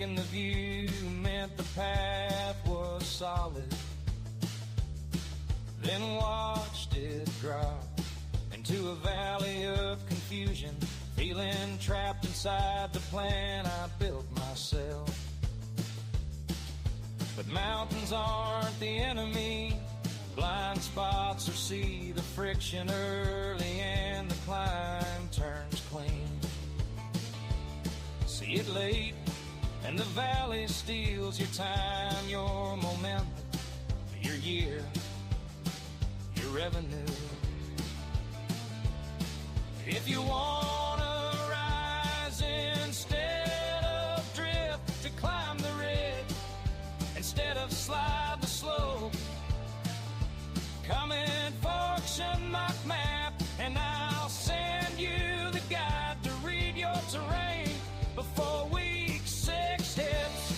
thinking the view meant the path was solid. Then watched it drop into a valley of confusion, feeling trapped inside the plan I built myself. But mountains aren't the enemy, blind spots or see the friction early and the climb turns clean. See it late and the valley steals your time, your momentum, your year, your revenue. If you wanna rise instead of drift, to climb the ridge instead of slide the slope, come and function my map, and I'll send you the guide to read your terrain before week 6 hits.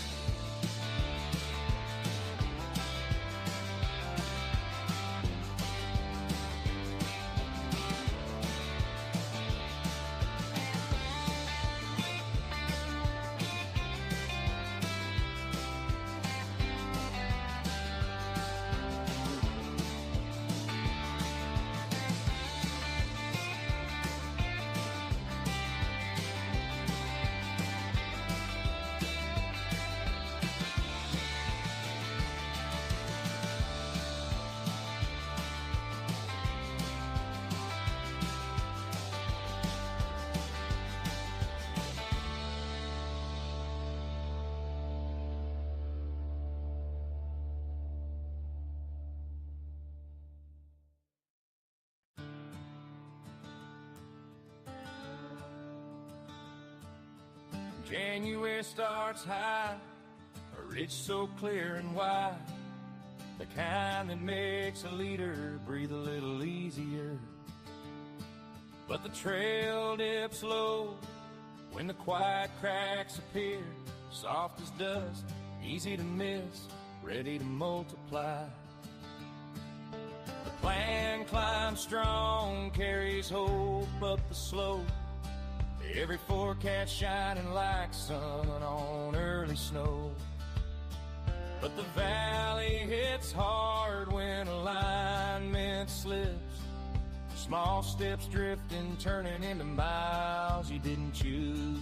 January starts high, a ridge so clear and wide, the kind that makes a leader breathe a little easier. But the trail dips low when the quiet cracks appear, soft as dust, easy to miss, ready to multiply. The plan climbs strong, carries hope up the slope, every forecast shining like sun on early snow. But the valley hits hard when alignment slips, small steps drifting, turning into miles you didn't choose.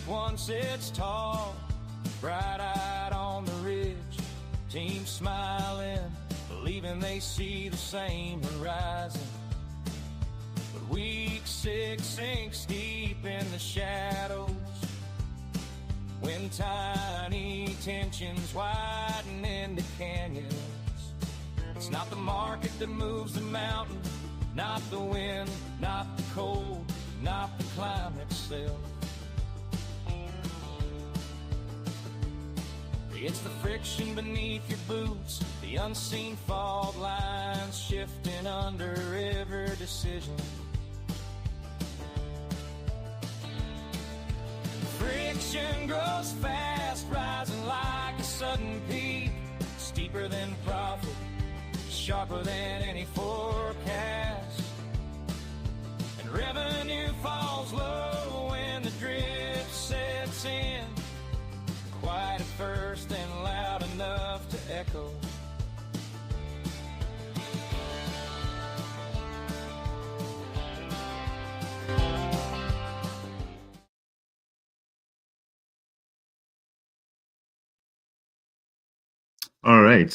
Once it's tall, bright-eyed on the ridge, team smiling, believing they see the same horizon. But week 6 sinks deep in the shadows, when tiny tensions widen into canyons. It's not the market that moves the mountain, not the wind, not the cold, not the climate itself. It's the friction beneath your boots, the unseen fault lines shifting under every decision. Friction grows fast, rising like a sudden peak, steeper than profit, sharper than any forecast. And revenue falls low when the drift sets in, quiet at first and loud enough to echo. All right.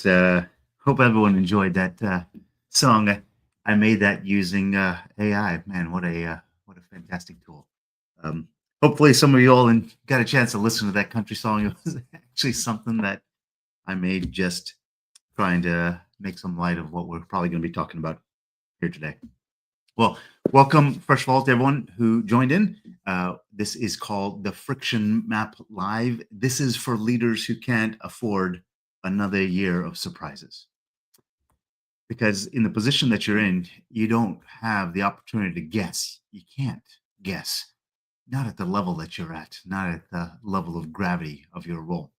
Hope everyone enjoyed that song. I made that using AI. Man, what a fantastic tool. Hopefully some of you all got a chance to listen to that country song. It was actually something that I made just trying to make some light of what we're probably going to be talking about here today. Well, welcome, first of all, to everyone who joined in. This is called the Friction Map Live. This is for leaders who can't afford another year of surprises. Because in the position that you're in, you don't have the opportunity to guess. You can't guess. Not at the level that you're at, not at the level of gravity of your role.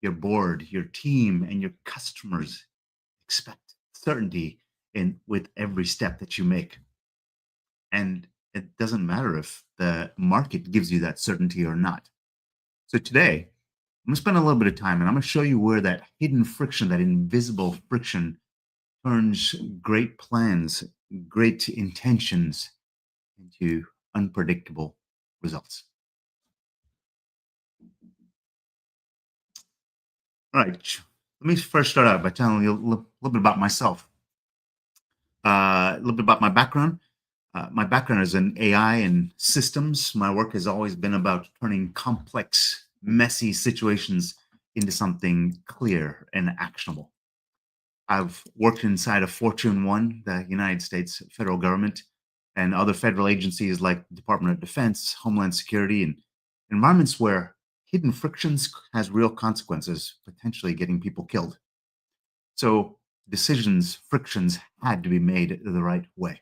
your board, your team, and your customers expect certainty in with every step that you make. And it doesn't matter if the market gives you that certainty or not. So today, I'm going to spend a little bit of time and I'm going to show you where that hidden friction, that invisible friction, turns great plans, great intentions into unpredictable results. All right. Let me first start out by telling you a little bit about myself, a little bit about my background. My background is in AI and systems. My work has always been about turning complex, messy situations into something clear and actionable. I've worked inside of Fortune 1, the United States federal government, and other federal agencies like Department of Defense, Homeland Security, and environments where hidden frictions has real consequences, potentially getting people killed. So frictions had to be made the right way.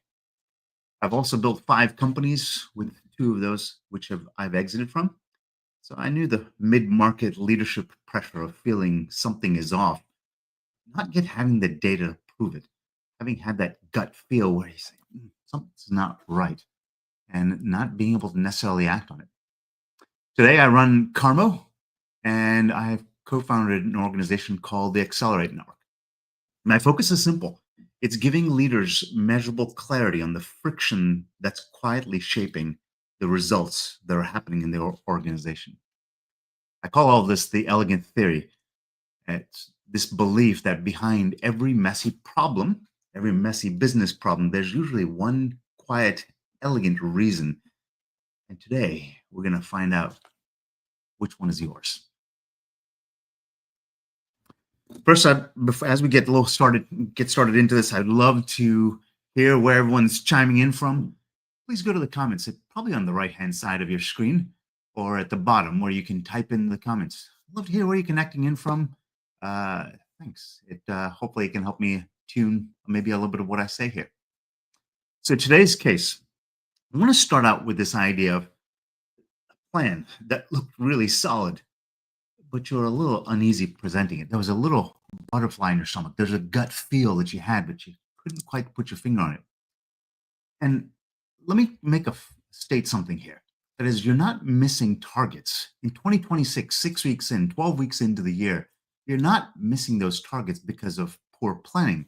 I've also built 5 companies, with 2 of those which I've exited from. So I knew the mid-market leadership pressure of feeling something is off, not yet having the data to prove it, having had that gut feel where you say, something's not right, and not being able to necessarily act on it. Today, I run Carmo, and I've co-founded an organization called the Accelerate Network. My focus is simple. It's giving leaders measurable clarity on the friction that's quietly shaping the results that are happening in their organization. I call all this the elegant theory. It's this belief that behind every messy problem, every messy business problem, there's usually one quiet, elegant reason. And today, we're going to find out which one is yours. First, as we get started into this, I'd love to hear where everyone's chiming in from. Please go to the comments. It's probably on the right-hand side of your screen or at the bottom where you can type in the comments. I'd love to hear where you're connecting in from. Thanks. Hopefully it can help me tune maybe a little bit of what I say here. So today's case, I want to start out with this idea of a plan that looked really solid, but you're a little uneasy presenting it. There was a little butterfly in your stomach. There's a gut feel that you had, but you couldn't quite put your finger on it. And let me state something here. That is, you're not missing targets. In 2026, 6 weeks in, 12 weeks into the year, you're not missing those targets because of poor planning.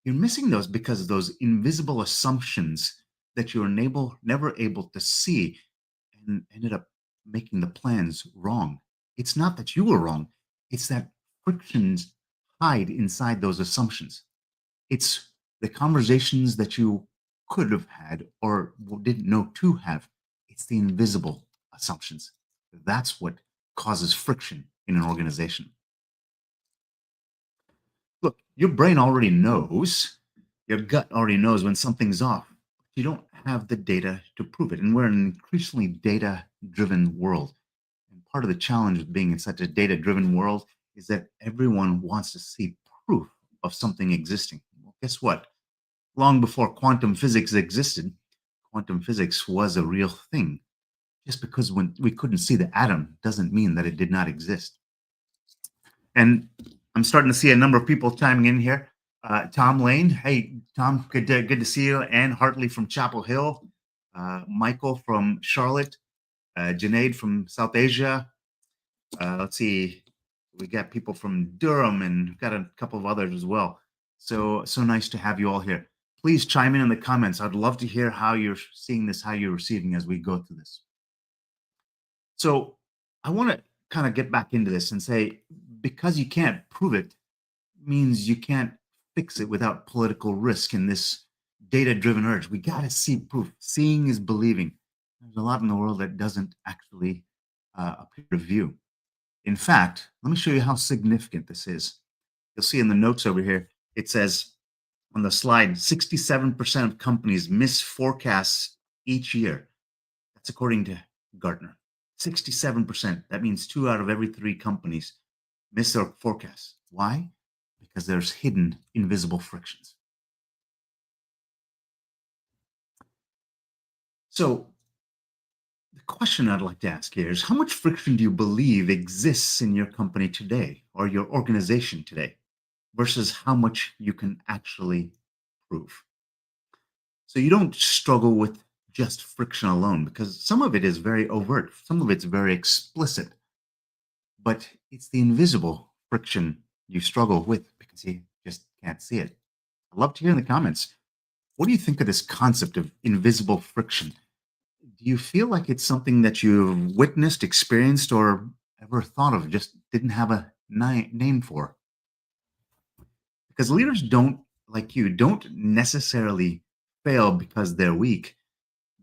You're missing those because of those invisible assumptions that you're never able to see and ended up making the plans wrong. It's not that you were wrong. It's that frictions hide inside those assumptions. It's the conversations that you could have had or didn't know to have. It's the invisible assumptions. That's what causes friction in an organization. Look, your brain already knows, your gut already knows when something's off. You don't have the data to prove it. And we're in an increasingly data driven world. And part of the challenge of being in such a data driven world is that everyone wants to see proof of something existing. Well, guess what? Long before quantum physics existed, quantum physics was a real thing. Just because when we couldn't see the atom doesn't mean that it did not exist. And I'm starting to see a number of people chiming in here. Tom Lane, hey Tom, good to see you. Ann Hartley from Chapel Hill, Michael from Charlotte, Junaid from South Asia. Let's see, we got people from Durham and got a couple of others as well. So nice to have you all here. Please chime in the comments. I'd love to hear how you're seeing this, how you're receiving as we go through this. So I want to kind of get back into this and say, because you can't prove it means you can't fix it without political risk in this data-driven urge. We got to see proof. Seeing is believing. There's a lot in the world that doesn't actually appear to view. In fact, let me show you how significant this is. You'll see in the notes over here, it says on the slide, 67% of companies miss forecasts each year. That's according to Gartner. 67%. That means 2 out of every 3 companies miss their forecasts. Why? Because there's hidden, invisible frictions. So the question I'd like to ask here is how much friction do you believe exists in your company today or your organization today versus how much you can actually prove? So you don't struggle with just friction alone because some of it is very overt, some of it's very explicit, but it's the invisible friction you struggle with because you just can't see it. I'd love to hear in the comments. What do you think of this concept of invisible friction? Do you feel like it's something that you've witnessed, experienced, or ever thought of, just didn't have a name for? Because leaders don't, like you, don't necessarily fail because they're weak.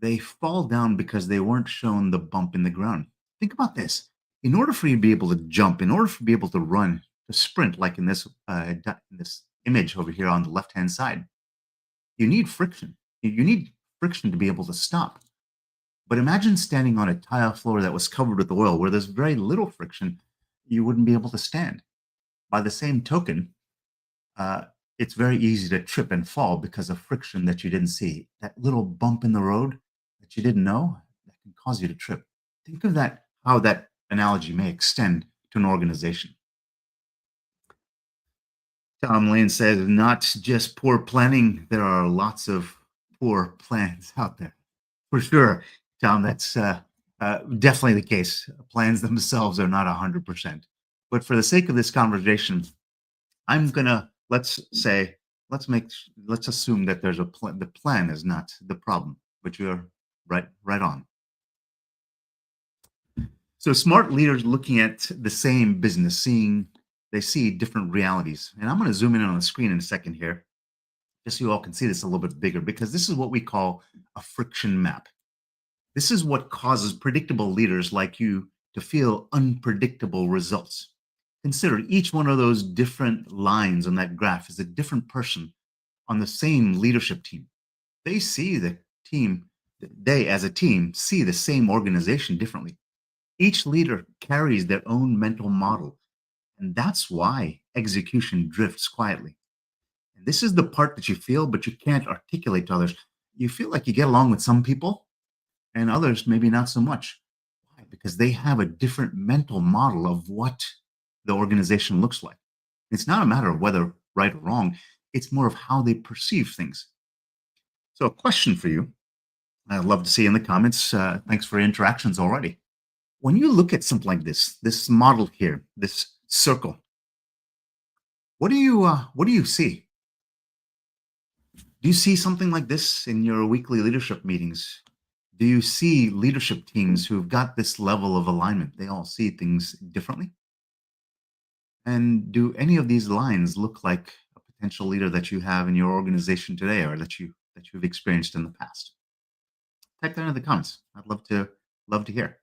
They fall down because they weren't shown the bump in the ground. Think about this. In order for you to be able to jump, in order for you to be able to run, to sprint, like in this image over here on the left-hand side, you need friction. You need friction to be able to stop. But imagine standing on a tile floor that was covered with oil where there's very little friction, you wouldn't be able to stand. By the same token, uh, it's very easy to trip and fall because of friction that you didn't see. That little bump in the road that you didn't know that can cause you to trip. Think of that, how that analogy may extend to an organization. Tom Lane says, not just poor planning, there are lots of poor plans out there. For sure, Tom, that's definitely the case. Plans themselves are not 100%. But for the sake of this conversation, I'm gonna let's assume that there's a plan. The plan is not the problem, but you're right on. So smart leaders looking at the same business, they see different realities. And I'm going to zoom in on the screen in a second here, just so you all can see this a little bit bigger, because this is what we call a friction map. This is what causes predictable leaders like you to feel unpredictable results. Consider each one of those different lines on that graph is a different person on the same leadership team. They see the team, they as a team see the same organization differently. Each leader carries their own mental model, and that's why execution drifts quietly. And this is the part that you feel, but you can't articulate to others. You feel like you get along with some people, and others maybe not so much. Why? Because they have a different mental model of what the organization looks like. It's not a matter of whether right or wrong, it's more of how they perceive things. So, a question for you I'd love to see in the comments. Thanks for interactions already. When you look at something like this model here, this circle, what do you see? Do you see something like this in your weekly leadership meetings? Do you see leadership teams who've got this level of alignment? They all see things differently. And do any of these lines look like a potential leader that you have in your organization today, or that you've experienced in the past? Type that in the comments. I'd love to hear.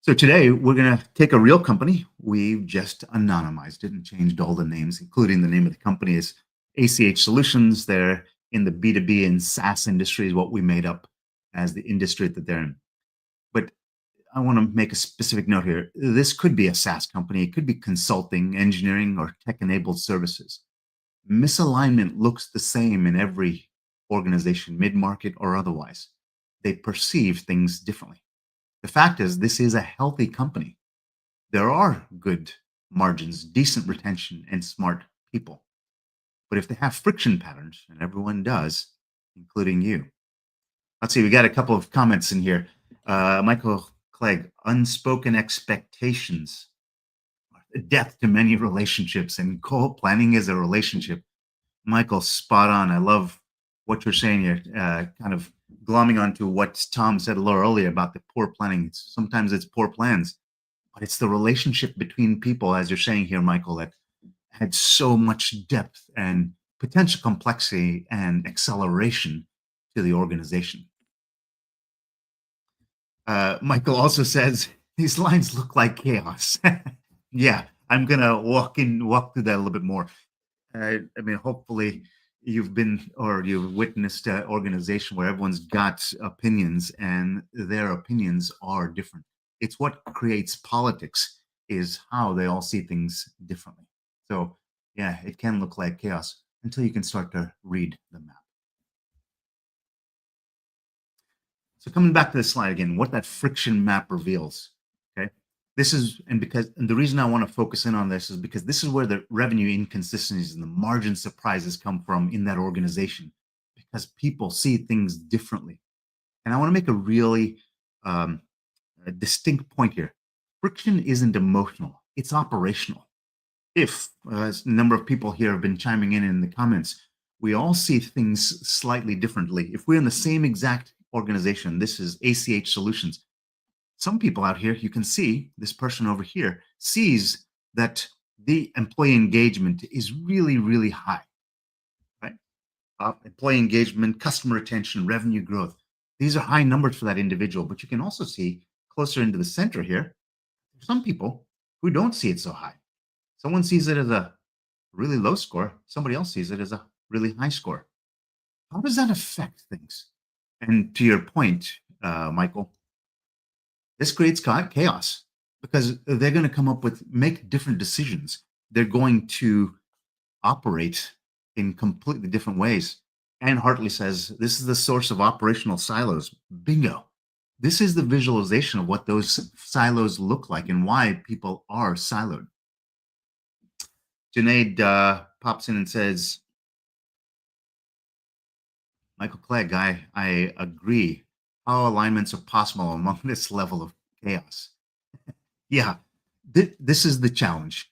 So today we're going to take a real company. We've just anonymized it and changed all the names, including the name of the company is ACH Solutions. They're in the B2B and SaaS industry is what we made up as the industry that they're in. But I want to make a specific note here. This could be a SaaS company. It could be consulting, engineering, or tech-enabled services. Misalignment looks the same in every organization, mid-market or otherwise. They perceive things differently. The fact is, this is a healthy company. There are good margins, decent retention, and smart people. But if they have friction patterns, and everyone does, including you. Let's see, we got a couple of comments in here. Michael Clegg, unspoken expectations, death to many relationships, and goal planning is a relationship. Michael, spot on. I love what you're saying here, kind of glomming onto what Tom said a little earlier about the poor planning. Sometimes it's poor plans, but it's the relationship between people, as you're saying here, Michael, that had so much depth and potential complexity and acceleration to the organization. Michael also says these lines look like chaos. Yeah, I'm gonna walk through that a little bit more. I mean, hopefully you've been or you've witnessed an organization where everyone's got opinions and their opinions are different. It's what creates politics is how they all see things differently. So yeah, it can look like chaos until you can start to read the map. So coming back to the slide again, what that friction map reveals. Okay. This is, and the reason I want to focus in on this is because this is where the revenue inconsistencies and the margin surprises come from in that organization, because people see things differently. And I want to make a really a distinct point here. Friction isn't emotional, it's operational. If, as a number of people here have been chiming in the comments, we all see things slightly differently. If we're in the same exact organization, this is ACH Solutions. Some people out here, you can see this person over here sees that the employee engagement is really, really high, right? Employee engagement, customer retention, revenue growth. These are high numbers for that individual, but you can also see closer into the center here, some people who don't see it so high. Someone sees it as a really low score. Somebody else sees it as a really high score. How does that affect things? And to your point, Michael, this creates chaos because they're going to make different decisions. They're going to operate in completely different ways. Anne Hartley says this is the source of operational silos. Bingo. This is the visualization of what those silos look like and why people are siloed. Junaid pops in and says, Michael Clegg, I agree. How alignments are possible among this level of chaos? Yeah, this is the challenge,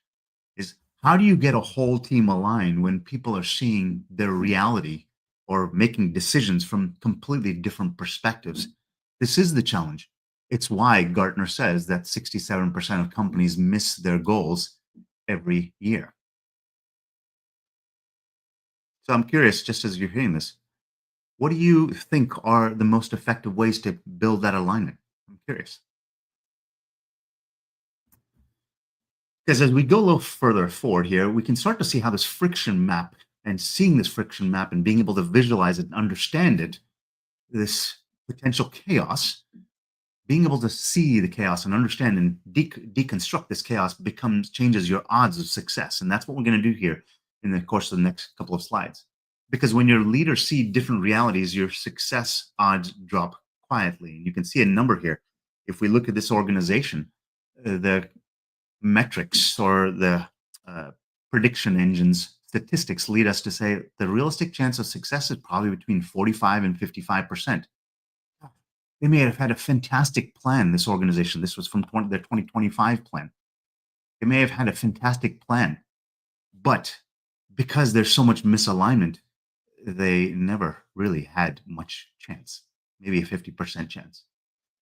is how do you get a whole team aligned when people are seeing their reality or making decisions from completely different perspectives? This is the challenge. It's why Gartner says that 67% of companies miss their goals every year. So I'm curious, just as you're hearing this, what do you think are the most effective ways to build that alignment? I'm curious. Because as we go a little further forward here, we can start to see how this friction map and seeing this friction map and being able to visualize it and understand it, this potential chaos, being able to see the chaos and understand and deconstruct this chaos changes your odds of success. And that's what we're going to do here in the course of the next couple of slides. Because when your leaders see different realities, your success odds drop quietly. And you can see a number here. If we look at this organization, the metrics or the prediction engines statistics lead us to say the realistic chance of success is probably between 45 and 55%. They may have had a fantastic plan, this organization. This was from their 2025 plan. They may have had a fantastic plan, but because there's so much misalignment, they never really had much chance, maybe a 50% chance.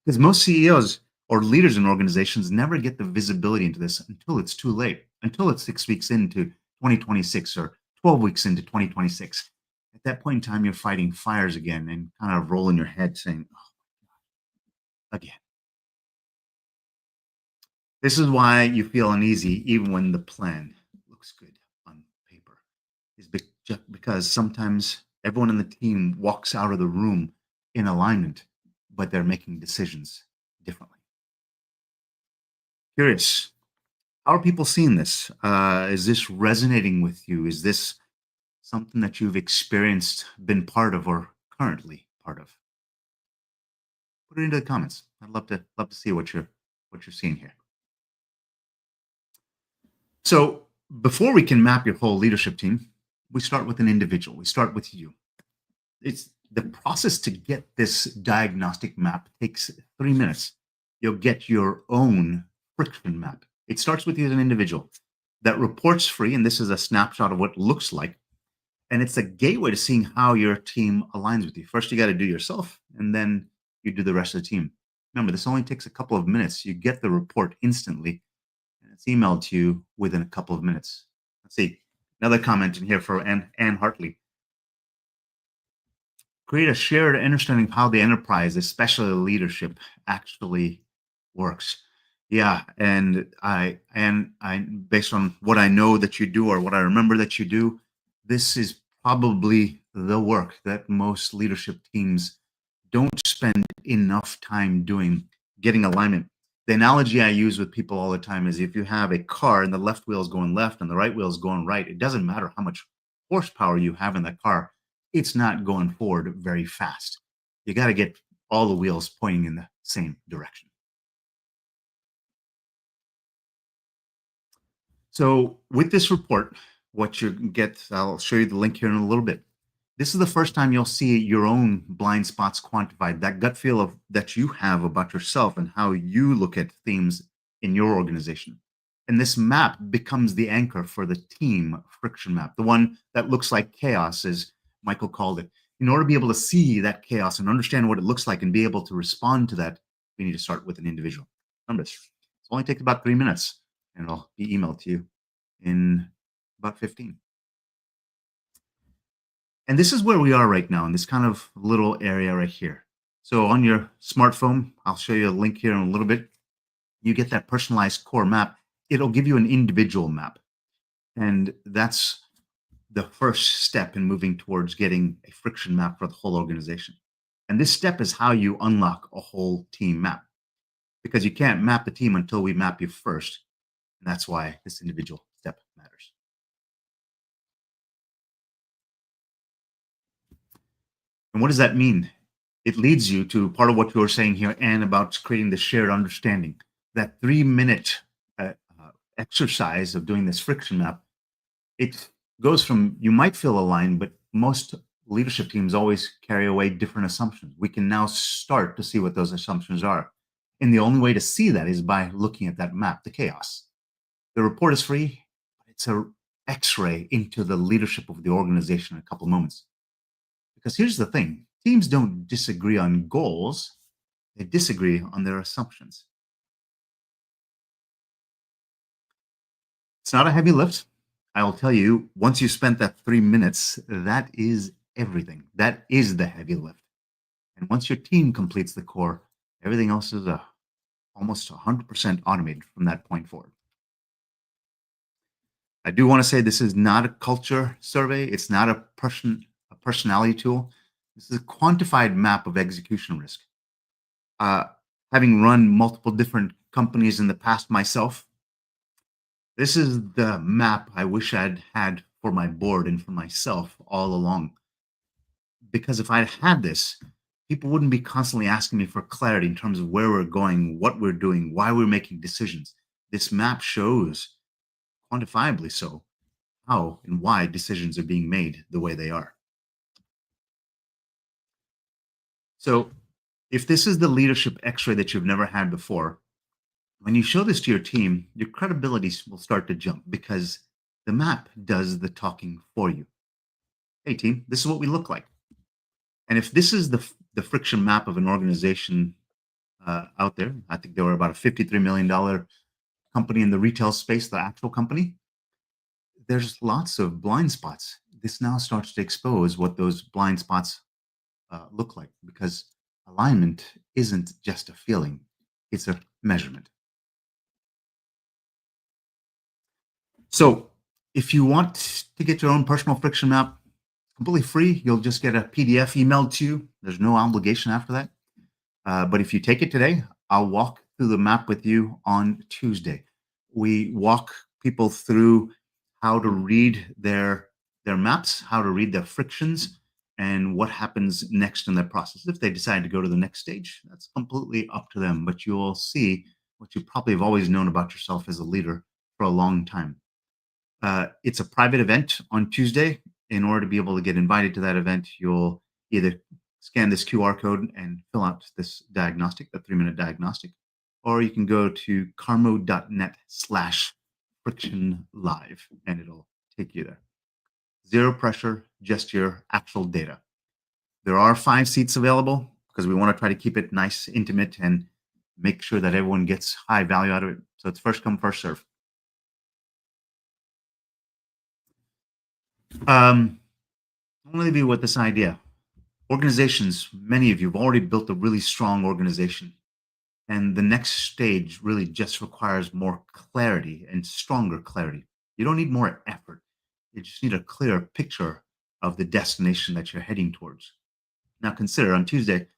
Because most CEOs or leaders in organizations never get the visibility into this until it's too late, until it's 6 weeks into 2026 or 12 weeks into 2026. At that point in time, you're fighting fires again and kind of rolling your head saying, oh, again. This is why you feel uneasy even when the plan looks good on paper. Is because sometimes everyone in the team walks out of the room in alignment, but they're making decisions differently. Curious, how are people seeing this? Is this resonating with you? Is this something that you've experienced, been part of, or currently part of? Put it into the comments. I'd love to see what you're seeing here. So before we can map your whole leadership team, we start with an individual. We start with you. It's the process to get this diagnostic map takes 3 minutes. You'll get your own friction map. It starts with you as an individual. That report's free, and this is a snapshot of what it looks like. And it's a gateway to seeing how your team aligns with you. First, you got to do yourself, and then you do the rest of the team. Remember, this only takes a couple of minutes. You get the report instantly, and it's emailed to you within a couple of minutes. Let's see. Another comment in here for Anne Hartley. Create a shared understanding of how the enterprise, especially leadership, actually works. Yeah, and I based on what I know that you do or what I remember that you do, this is probably the work that most leadership teams don't spend enough time doing, getting alignment. The analogy I use with people all the time is if you have a car and the left wheel is going left and the right wheel is going right, it doesn't matter how much horsepower you have in that car, it's not going forward very fast. You got to get all the wheels pointing in the same direction. So with this report, what you get, I'll show you the link here in a little bit. This is the first time you'll see your own blind spots quantified, that gut feel of that you have about yourself and how you look at themes in your organization. And this map becomes the anchor for the team friction map, the one that looks like chaos, as Michael called it. In order to be able to see that chaos and understand what it looks like and be able to respond to that, we need to start with an individual. Remember this. It only takes about 3 minutes, and it'll be emailed to you in about 15. And this is where we are right now in this kind of little area right here. So on your smartphone, I'll show you a link here in a little bit. You get that personalized core map. It'll give you an individual map. And that's the first step in moving towards getting a friction map for the whole organization. And this step is how you unlock a whole team map, because you can't map the team until we map you first. And that's why this individual step matters. And what does that mean? It leads you to part of what you were saying here, Anne, about creating the shared understanding. That 3-minute exercise of doing this friction map, it goes from you might feel aligned, but most leadership teams always carry away different assumptions. We can now start to see what those assumptions are. And the only way to see that is by looking at that map, the chaos. The report is free, but it's a X-ray into the leadership of the organization in a couple of moments. Because here's the thing, teams don't disagree on goals, they disagree on their assumptions. It's not a heavy lift. I will tell you, once you spent that 3 minutes, that is everything. That is the heavy lift. And once your team completes the core, everything else is almost 100% automated from that point forward. I do want to say this is not a culture survey. It's not a personality tool. This is a quantified map of execution risk. Having run multiple different companies in the past myself, this is the map I wish I'd had for my board and for myself all along. Because if I'd had this, people wouldn't be constantly asking me for clarity in terms of where we're going, what we're doing, why we're making decisions. This map shows, quantifiably so, how and why decisions are being made the way they are. So if this is the leadership x-ray that you've never had before, when you show this to your team, your credibility will start to jump because the map does the talking for you. Hey team, this is what we look like. And if this is the friction map of an organization out there, I think they were about a $53 million company in the retail space, the actual company, there's lots of blind spots. This now starts to expose what those blind spots look like, because alignment isn't just a feeling, it's a measurement. So if you want to get your own personal friction map, completely free, you'll just get a PDF emailed to you. There's no obligation after that. But if you take it today, I'll walk through the map with you on Tuesday. We walk people through how to read their maps, how to read their frictions, and what happens next in their process. If they decide to go to the next stage, that's completely up to them. But you will see what you probably have always known about yourself as a leader for a long time. It's a private event on Tuesday. In order to be able to get invited to that event, you'll either scan this QR code and fill out this diagnostic, the 3-minute diagnostic, or you can go to carmo.net/friction live and it'll take you there. Zero pressure, just your actual data. There are 5 seats available because we want to try to keep it nice, intimate, and make sure that everyone gets high value out of it. So it's first come, first serve. I want to leave you with this idea. Organizations, many of you have already built a really strong organization. And the next stage really just requires more clarity and stronger clarity. You don't need more effort. You just need a clear picture of the destination that you're heading towards. Now consider on Tuesday,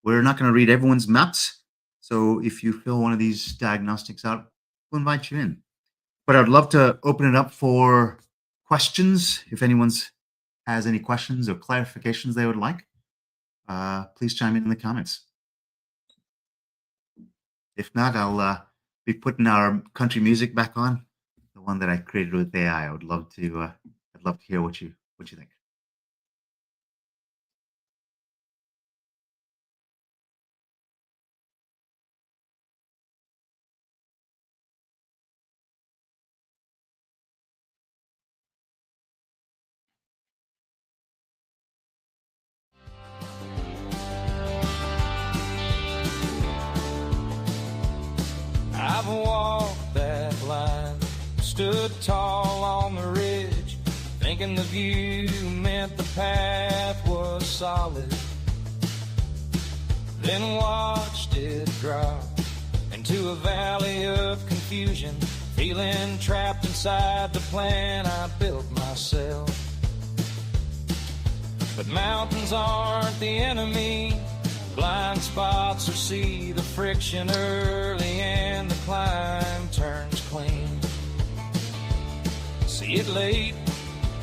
we're not going to read everyone's maps. So if you fill one of these diagnostics out, we'll invite you in. But I'd love to open it up for questions. If anyone's has any questions or clarifications they would like, please chime in the comments. If not, I'll be putting our country music back on, the one that I created with AI. I would love to. I'd love to hear what you think. I've walked that line, stood tall on the ridge, thinking the view meant the path was solid. Then watched it drop into a valley of confusion, feeling trapped inside the plan I built myself. But mountains aren't the enemy, blind spots or see the friction early and the climb turns clean. See it late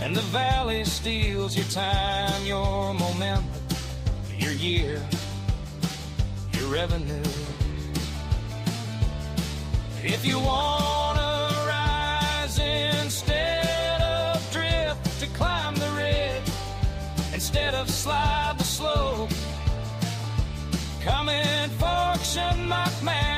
and the valley steals your time, your momentum, your year, your revenue. If you wanna rise instead of drift, to climb the ridge instead of slide the slope, come in, function, my man.